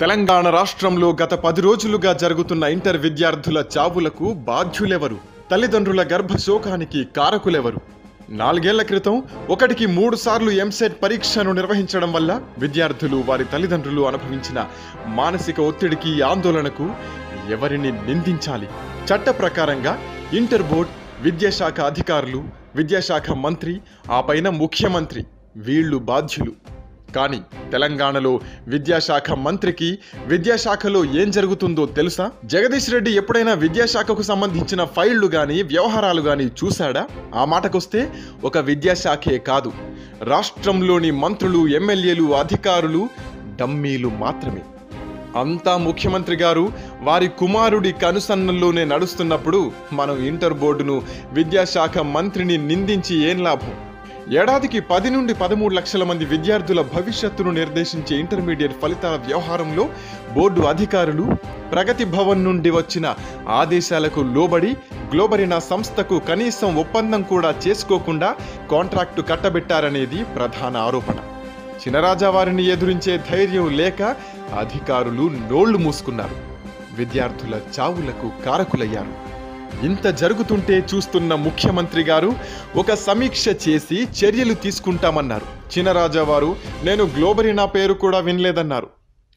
తెలంగాణ రాష్ట్రంలో గత 10 రోజులుగా జరుగుతున్న ఇంటర్ విద్యార్థుల చావులకు బాధ్యులెవరు? తల్లిదండ్రుల గర్భశోకానికి కారకులెవరు? 4 ఏళ్ల క్రితం 1కి 3 సార్లు ఎంసెట్ పరీక్షను నిర్వహించడం వల్ల విద్యార్థులు వారి తల్లిదండ్రులు అనుభవించిన మానసిక ఒత్తిడికి ఆందోళనకు ఎవరిని నిందించాలి? చట్ట ప్రకారంగా ఇంటర్ బోర్డ్, విద్యాశాఖ అధికారులు, విద్యాశాఖ మంత్రి, ఆ పైన ముఖ్యమంత్రి వీళ్ళు బాధ్యులు. కానీ తెలంగాణలో విద్యాశాఖ మంత్రికి విద్యాశాఖలో ఏం జరుగుతుందో తెలుసా? జగదీష్ రెడ్డి ఎప్పుడైనా విద్యాశాఖకు సంబంధించిన ఫైళ్లు గాని వ్యవహారాలు గాని చూశాడా? ఆ మాటకొస్తే ఒక విద్యాశాఖే కాదు, రాష్ట్రంలోని మంత్రులు, ఎమ్మెల్యేలు, అధికారులు డమ్మీలు మాత్రమే. అంతా ముఖ్యమంత్రి గారు వారి కుమారుడి కనుసన్నల్లోనే నడుస్తున్నప్పుడు మనం ఇంటర్ బోర్డును, విద్యాశాఖ మంత్రిని నిందించి ఏం లాభం? ఏడాదికి 10 నుండి 13 లక్షల మంది విద్యార్థుల భవిష్యత్తును నిర్దేశించే ఇంటర్మీడియట్ ఫలితాల వ్యవహారంలో బోర్డు అధికారులు ప్రగతి భవన్ నుండి వచ్చిన ఆదేశాలకు లోబడి గ్లోబరీనా సంస్థకు కనీసం ఒప్పందం కూడా చేసుకోకుండా కాంట్రాక్టు కట్టబెట్టారనేది ప్రధాన ఆరోపణ. చినరాజా వారిని ఎదురించే ధైర్యం లేక అధికారులు నోళ్లు మూసుకున్నారు, విద్యార్థుల చావులకు కారకులయ్యారు. ఇంత జరుగుతుంటే చూస్తున్న ముఖ్యమంత్రి గారు ఒక సమీక్ష చేసి చర్యలు తీసుకుంటామన్నారు. చినరాజా వారు నేను గ్లోబరీనా పేరు కూడా వినలేదన్నారు.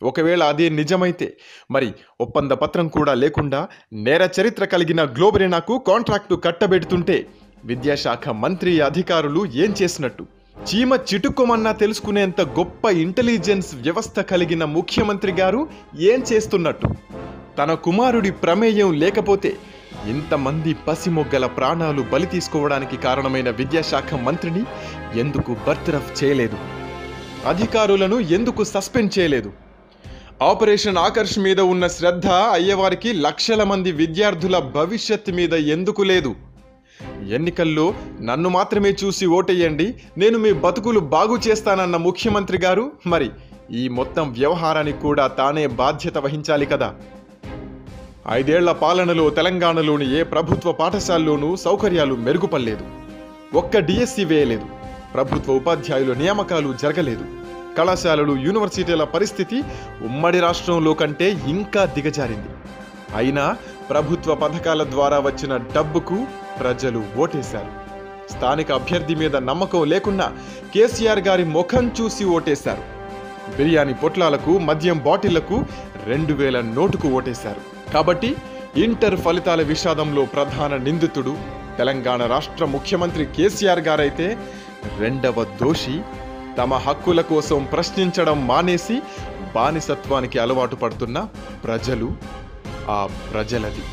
ఒకవేళ అదే నిజమైతే మరి ఒప్పంద పత్రం కూడా లేకుండా నేర చరిత్ర కలిగిన గ్లోబరీనాకు కాంట్రాక్టు కట్టబెడుతుంటే విద్యాశాఖ మంత్రి, అధికారులు ఏం చేసినట్టు? చీమ చిటుక్కోమన్నా తెలుసుకునేంత గొప్ప ఇంటెలిజెన్స్ వ్యవస్థ కలిగిన ముఖ్యమంత్రి గారు ఏం చేస్తున్నట్టు? తన కుమారుడి ప్రమేయం లేకపోతే ఇంతమంది పసిమొగ్గల ప్రాణాలు బలి తీసుకోవడానికి కారణమైన విద్యాశాఖ మంత్రిని ఎందుకు బర్తరఫ్ చేయలేదు? అధికారులను ఎందుకు సస్పెండ్ చేయలేదు? ఆపరేషన్ ఆకర్ష్ మీద ఉన్న శ్రద్ధ అయ్యేవారికి లక్షల మంది విద్యార్థుల భవిష్యత్తు మీద ఎందుకు లేదు? ఎన్నికల్లో నన్ను మాత్రమే చూసి ఓటేయండి, నేను మీ బతుకులు బాగు చేస్తానన్న ముఖ్యమంత్రి గారు మరి ఈ మొత్తం వ్యవహారానికి కూడా తానే బాధ్యత వహించాలి కదా. 5 ఏళ్ల పాలనలో తెలంగాణలోని ఏ ప్రభుత్వ పాఠశాలలోనూ సౌకర్యాలు మెరుగుపడలేదు. ఒక్క డిఎస్సి వేయలేదు. ప్రభుత్వ ఉపాధ్యాయుల నియామకాలు జరగలేదు. కళాశాలలు, యూనివర్సిటీల పరిస్థితి ఉమ్మడి రాష్ట్రంలో కంటే ఇంకా దిగజారింది. అయినా ప్రభుత్వ పథకాల ద్వారా వచ్చిన డబ్బుకు ప్రజలు ఓటేశారు. స్థానిక అభ్యర్థి మీద నమ్మకం లేకున్నా కేసీఆర్ గారి ముఖం చూసి ఓటేశారు. బిర్యానీ పొట్లాలకు, మద్యం బాటిళ్లకు 2000 నోటుకు ఓటేశారు. కాబట్టి ఇంటర్ ఫలితాల విషాదంలో ప్రధాన నిందితుడు తెలంగాణ రాష్ట్ర ముఖ్యమంత్రి కేసీఆర్ గారైతే రెండవ దోషి తమ హక్కుల కోసం ప్రశ్నించడం మానేసి బానిసత్వానికి అలవాటు పడుతున్న ప్రజలు, ఆ ప్రజలది.